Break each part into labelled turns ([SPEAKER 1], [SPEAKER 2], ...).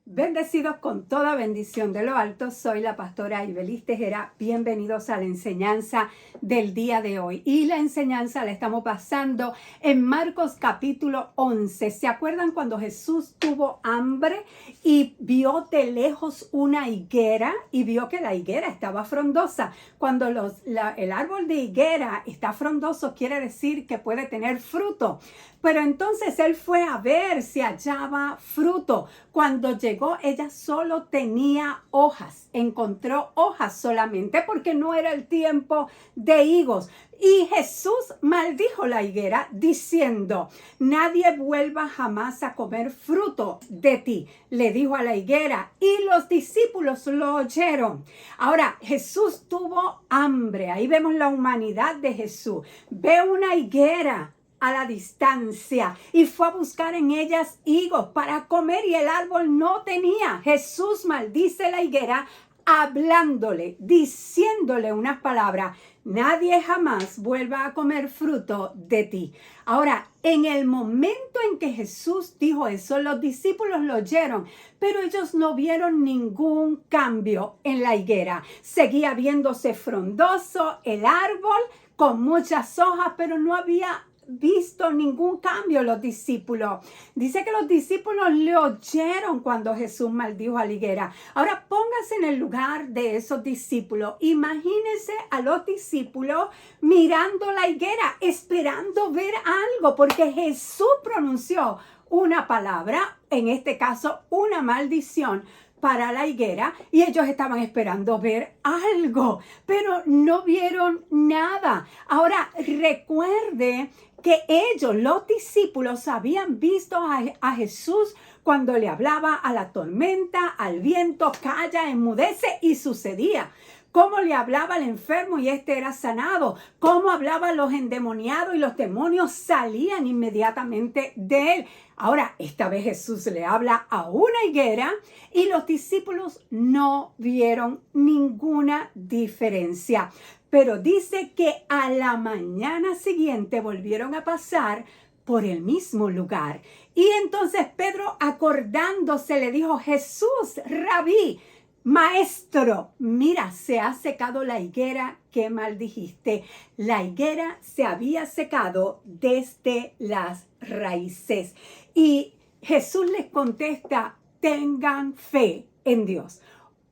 [SPEAKER 1] Bendecidos con toda bendición de lo alto, soy la pastora Ibelis Tejera. Bienvenidos a la enseñanza del día de hoy. Y la enseñanza la estamos pasando en Marcos capítulo 11. ¿Se acuerdan cuando Jesús tuvo hambre y vio de lejos una higuera y vio que la higuera estaba frondosa? Cuando el árbol de higuera está frondoso, quiere decir que puede tener fruto. Pero entonces él fue a ver si hallaba fruto. Cuando llegó, ella solo tenía hojas. Encontró hojas solamente porque no era el tiempo de higos. Y Jesús maldijo la higuera diciendo: nadie vuelva jamás a comer fruto de ti, le dijo a la higuera, y los discípulos lo oyeron. Ahora, Jesús tuvo hambre. Ahí vemos la humanidad de Jesús. Ve una higuera a la distancia y fue a buscar en ellas higos para comer y el árbol no tenía. Jesús maldice la higuera hablándole, diciéndole unas palabras: nadie jamás vuelva a comer fruto de ti. Ahora, en el momento en que Jesús dijo eso, los discípulos lo oyeron, pero ellos no vieron ningún cambio en la higuera. Seguía viéndose frondoso el árbol con muchas hojas, pero no había visto ningún cambio los discípulos. Dice que los discípulos le oyeron cuando Jesús maldijo a la higuera. Ahora póngase en el lugar de esos discípulos. Imagínense a los discípulos mirando la higuera, esperando ver algo, porque Jesús pronunció una palabra, en este caso una maldición para la higuera, y ellos estaban esperando ver algo, pero no vieron nada. Ahora recuerde que ellos, los discípulos, habían visto a Jesús cuando le hablaba a la tormenta, al viento: calla, enmudece, y sucedía. Cómo le hablaba al enfermo y este era sanado. Cómo hablaba a los endemoniados y los demonios salían inmediatamente de él. Ahora, esta vez Jesús le habla a una higuera y los discípulos no vieron ninguna diferencia. Pero dice que a la mañana siguiente volvieron a pasar por el mismo lugar. Y entonces Pedro, acordándose, le dijo: Jesús, Rabí, maestro, mira, se ha secado la higuera que maldijiste. La higuera se había secado desde las raíces. Y Jesús les contesta: tengan fe en Dios.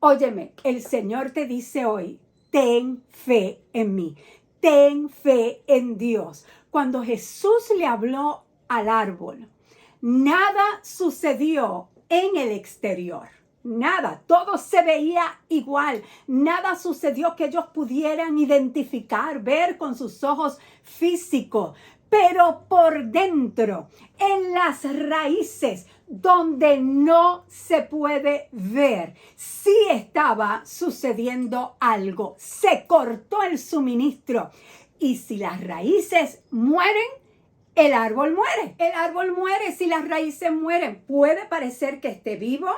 [SPEAKER 1] Óyeme, el Señor te dice hoy: ten fe en mí, ten fe en Dios. Cuando Jesús le habló al árbol, nada sucedió en el exterior. Nada, todo se veía igual. Nada sucedió que ellos pudieran identificar, ver con sus ojos físicos. Pero por dentro, en las raíces, donde no se puede ver, sí estaba sucediendo algo. Se cortó el suministro. Y si las raíces mueren, el árbol muere. El árbol muere si las raíces mueren. Puede parecer que esté vivo.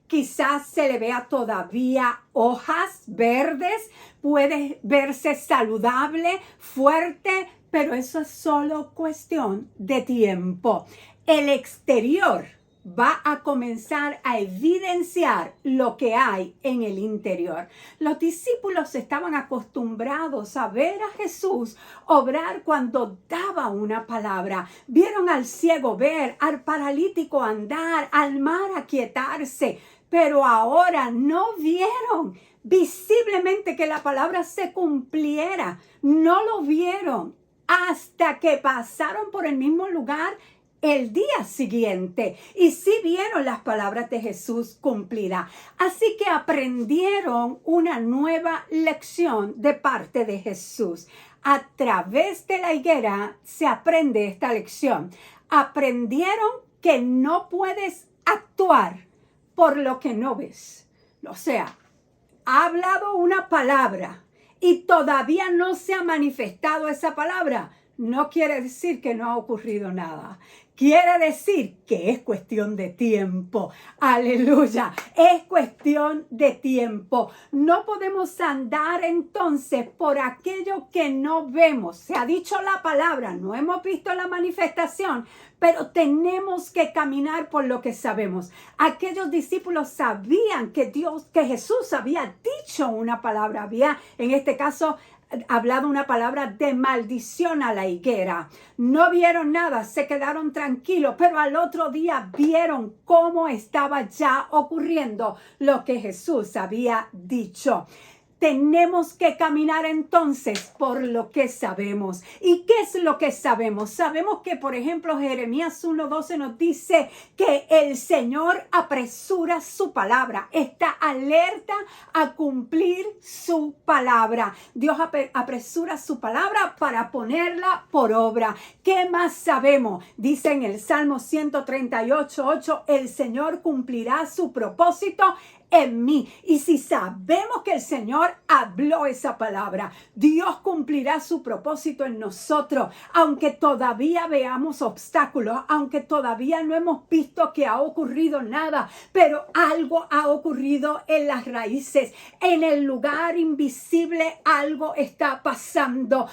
[SPEAKER 1] Quizás se le vea todavía hojas verdes, puede verse saludable, fuerte, pero eso es solo cuestión de tiempo. El exterior va a comenzar a evidenciar lo que hay en el interior. Los discípulos estaban acostumbrados a ver a Jesús obrar cuando daba una palabra. Vieron al ciego ver, al paralítico andar, al mar aquietarse. Pero ahora no vieron visiblemente que la palabra se cumpliera. No lo vieron hasta que pasaron por el mismo lugar el día siguiente. Y sí vieron las palabras de Jesús cumplidas. Así que aprendieron una nueva lección de parte de Jesús. A través de la higuera se aprende esta lección. Aprendieron que no puedes actuar por lo que no ves. O sea, ha hablado una palabra y todavía no se ha manifestado esa palabra. No quiere decir que no ha ocurrido nada. quiere decir que es cuestión de tiempo. Aleluya, es cuestión de tiempo. No podemos andar entonces por aquello que no vemos. Se ha dicho la palabra, no hemos visto la manifestación, pero tenemos que caminar por lo que sabemos. Aquellos discípulos sabían que Jesús había dicho una palabra, había en este caso hablado una palabra de maldición a la higuera. No vieron nada, se quedaron tranquilos, pero al otro día vieron cómo estaba ya ocurriendo lo que Jesús había dicho. Tenemos que caminar entonces por lo que sabemos. ¿Y qué es lo que sabemos? Sabemos que, por ejemplo, Jeremías 1:12 nos dice que el Señor apresura su palabra, está alerta a cumplir su palabra. Dios apresura su palabra para ponerla por obra. ¿Qué más sabemos? Dice en el Salmo 138:8, el Señor cumplirá su propósito en mí. Y si sabemos que el Señor habló esa palabra, Dios cumplirá su propósito en nosotros, aunque todavía veamos obstáculos, aunque todavía no hemos visto que ha ocurrido nada, pero algo ha ocurrido en las raíces, en el lugar invisible algo está pasando,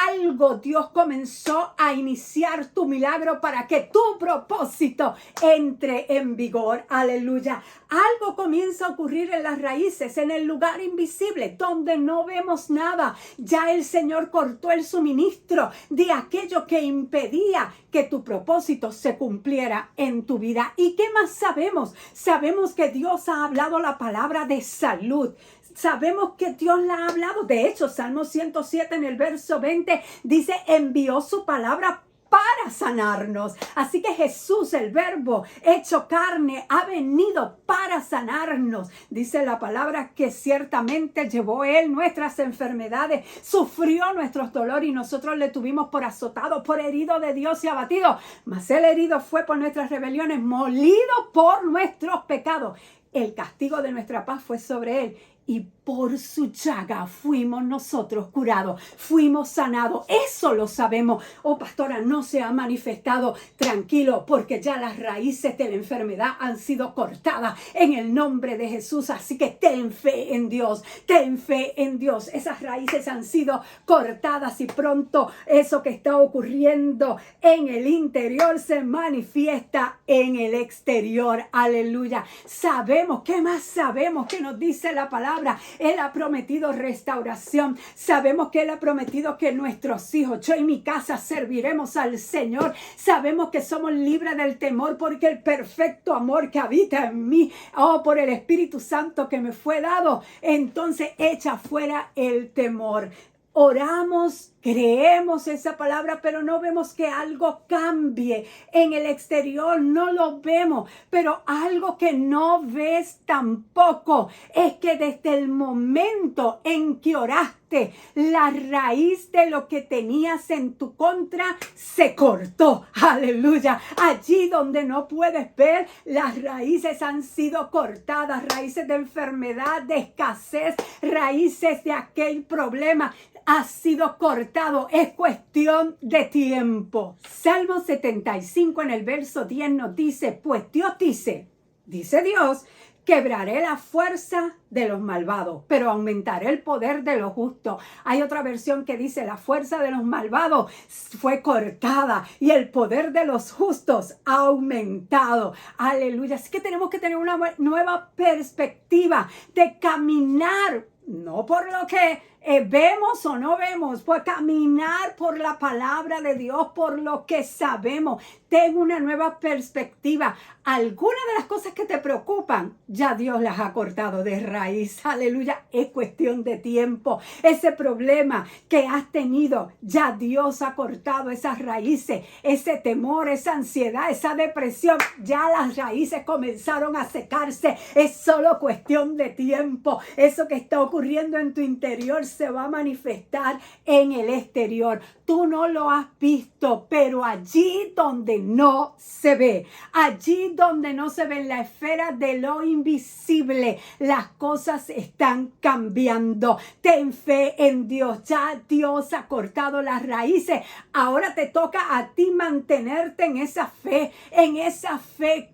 [SPEAKER 1] algo Dios comenzó a iniciar tu milagro para que tu propósito entre en vigor. Aleluya. Algo comienza a ocurrir en las raíces, en el lugar invisible, donde no vemos nada. Ya el Señor cortó el suministro de aquello que impedía que tu propósito se cumpliera en tu vida. ¿Y qué más sabemos? Sabemos que Dios ha hablado la palabra de salud. Sabemos que Dios la ha hablado. De hecho, Salmo 107 en el verso 20 dice, envió su palabra para sanarnos. Así que Jesús, el verbo hecho carne, ha venido para sanarnos. Dice la palabra que ciertamente llevó Él nuestras enfermedades, sufrió nuestros dolores y nosotros le tuvimos por azotado, por herido de Dios y abatido. Mas Él herido fue por nuestras rebeliones, molido por nuestros pecados. El castigo de nuestra paz fue sobre Él. Y por su llaga fuimos nosotros curados, fuimos sanados. Eso lo sabemos. Oh, pastora, no se ha manifestado. Tranquilo, porque ya las raíces de la enfermedad han sido cortadas en el nombre de Jesús. Así que ten fe en Dios, ten fe en Dios. Esas raíces han sido cortadas y pronto eso que está ocurriendo en el interior se manifiesta en el exterior. Aleluya. Sabemos, ¿qué más sabemos? ¿Qué nos dice la palabra? Él ha prometido restauración. Sabemos que Él ha prometido que nuestros hijos, yo y mi casa serviremos al Señor. Sabemos que somos libres del temor porque el perfecto amor que habita en mí, oh, por el Espíritu Santo que me fue dado, entonces echa fuera el temor. Oramos, creemos esa palabra, pero no vemos que algo cambie en el exterior, no lo vemos. Pero algo que no ves tampoco es que desde el momento en que oraste, la raíz de lo que tenías en tu contra se cortó. Aleluya. Allí donde no puedes ver, las raíces han sido cortadas. Raíces de enfermedad, de escasez, raíces de aquel problema ha sido cortado. Es cuestión de tiempo. Salmo 75 en el verso 10 nos dice, pues Dios dice Dios, quebraré la fuerza de los malvados, pero aumentaré el poder de los justos. Hay otra versión que dice, la fuerza de los malvados fue cortada y el poder de los justos ha aumentado. Aleluya. Así que tenemos que tener una nueva perspectiva de caminar, no por lo que vemos o no vemos, por caminar por la palabra de Dios, por lo que sabemos. Ten una nueva perspectiva. Algunas de las cosas que te preocupan, ya Dios las ha cortado de raíz. Aleluya. Es cuestión de tiempo. Ese problema que has tenido, ya Dios ha cortado esas raíces. Ese temor, esa ansiedad, esa depresión, ya las raíces comenzaron a secarse. Es solo cuestión de tiempo. Eso que está ocurriendo en tu interior se va a manifestar en el exterior. Tú no lo has visto, pero allí donde no se ve, allí donde no se ve en la esfera de lo invisible, las cosas están cambiando. Ten fe en Dios. Ya Dios ha cortado las raíces. Ahora te toca a ti mantenerte en esa fe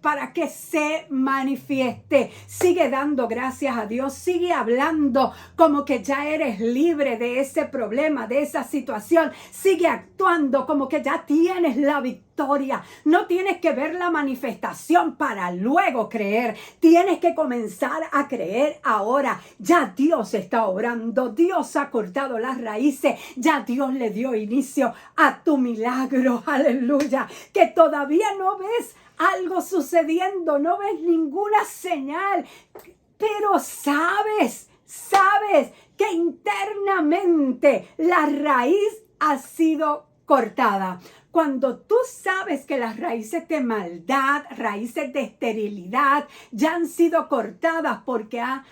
[SPEAKER 1] para que se manifieste. Sigue dando gracias a Dios. Sigue hablando como que ya eres libre de ese problema, de esa situación. Sigue actuando como que ya tienes la victoria. No tienes que ver la manifestación para luego creer. Tienes que comenzar a creer ahora. Ya Dios está obrando. Dios ha cortado las raíces. Ya Dios le dio inicio a tu milagro. Aleluya. Que todavía no ves algo sucediendo. No ves ninguna señal. Pero sabes que internamente la raíz ha sido cortada. Cuando tú sabes que las raíces de maldad, raíces de esterilidad ya han sido cortadas porque has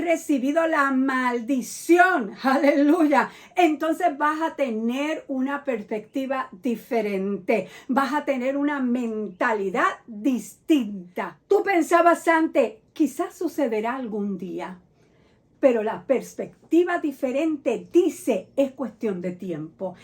[SPEAKER 1] recibido la maldición, aleluya, entonces vas a tener una perspectiva diferente, vas a tener una mentalidad distinta. Tú pensabas antes, quizás sucederá algún día. Pero la perspectiva diferente dice, es cuestión de tiempo.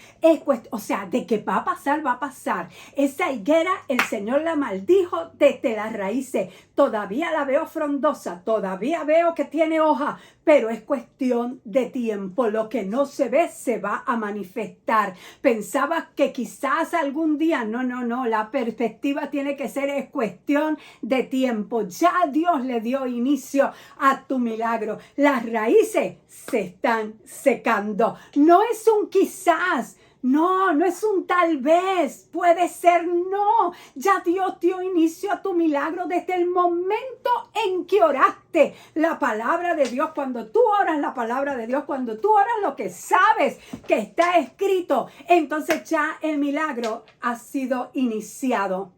[SPEAKER 1] O sea, de que va a pasar, va a pasar. Esa higuera, el Señor la maldijo desde las raíces. Todavía la veo frondosa, todavía veo que tiene hoja, pero es cuestión de tiempo. Lo que no se ve se va a manifestar. Pensabas que quizás algún día, no. La perspectiva tiene que ser, es cuestión de tiempo. Ya Dios le dio inicio a tu milagro. Las raíces se están secando. No es un quizás. No es un tal vez, puede ser no. Ya Dios dio inicio a tu milagro desde el momento en que oraste la palabra de Dios. Cuando tú oras la palabra de Dios, cuando tú oras lo que sabes que está escrito, entonces ya el milagro ha sido iniciado.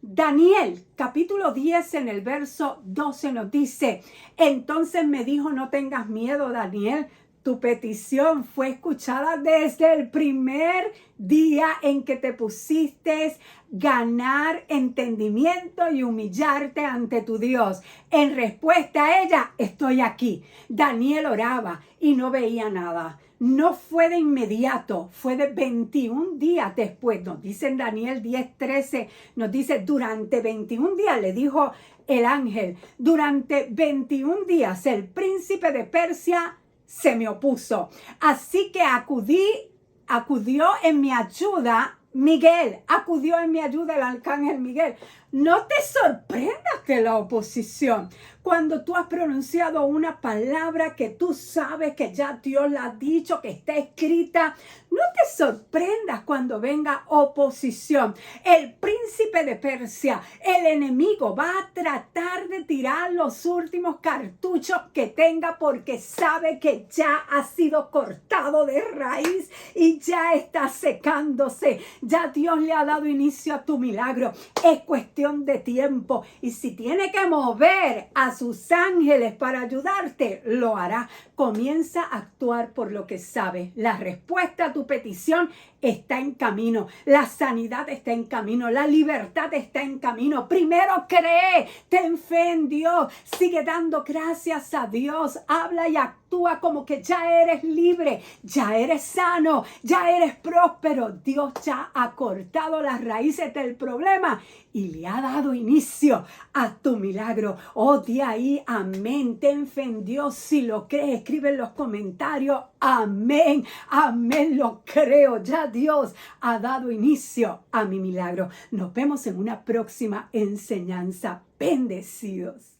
[SPEAKER 1] Daniel, capítulo 10, en el verso 12 nos dice, entonces me dijo, no tengas miedo, Daniel. Tu petición fue escuchada desde el primer día en que te pusiste ganar entendimiento y humillarte ante tu Dios. En respuesta a ella, estoy aquí. Daniel oraba y no veía nada. No fue de inmediato, fue de 21 días después. Nos dice en Daniel 10:13, nos dice, durante 21 días le dijo el ángel, durante 21 días el príncipe de Persia se me opuso. Así que acudió en mi ayuda Miguel, acudió en mi ayuda el arcángel Miguel. No te sorprendas de la oposición. Cuando tú has pronunciado una palabra que tú sabes que ya Dios la ha dicho, que está escrita, no te sorprendas cuando venga oposición. El príncipe de Persia, el enemigo, va a tratar de tirar los últimos cartuchos que tenga porque sabe que ya ha sido cortado de raíz y ya está secándose. Ya Dios le ha dado inicio a tu milagro. Es cuestión de tiempo. Y si tiene que mover a sus ángeles para ayudarte, lo hará. Comienza a actuar por lo que sabe. La respuesta a tu petición está en camino. La sanidad está en camino. La libertad está en camino. Primero cree. Ten fe en Dios. Sigue dando gracias a Dios. Habla y actúa como que ya eres libre. Ya eres sano. Ya eres próspero. Dios ya ha cortado las raíces del problema y le ha dado inicio a tu milagro. Oh, de ahí, amén. Ten fe en Dios. Si lo crees, escribe en los comentarios. Amén. Amén. Lo creo. Ya Dios ha dado inicio a mi milagro. Nos vemos en una próxima enseñanza. Bendecidos.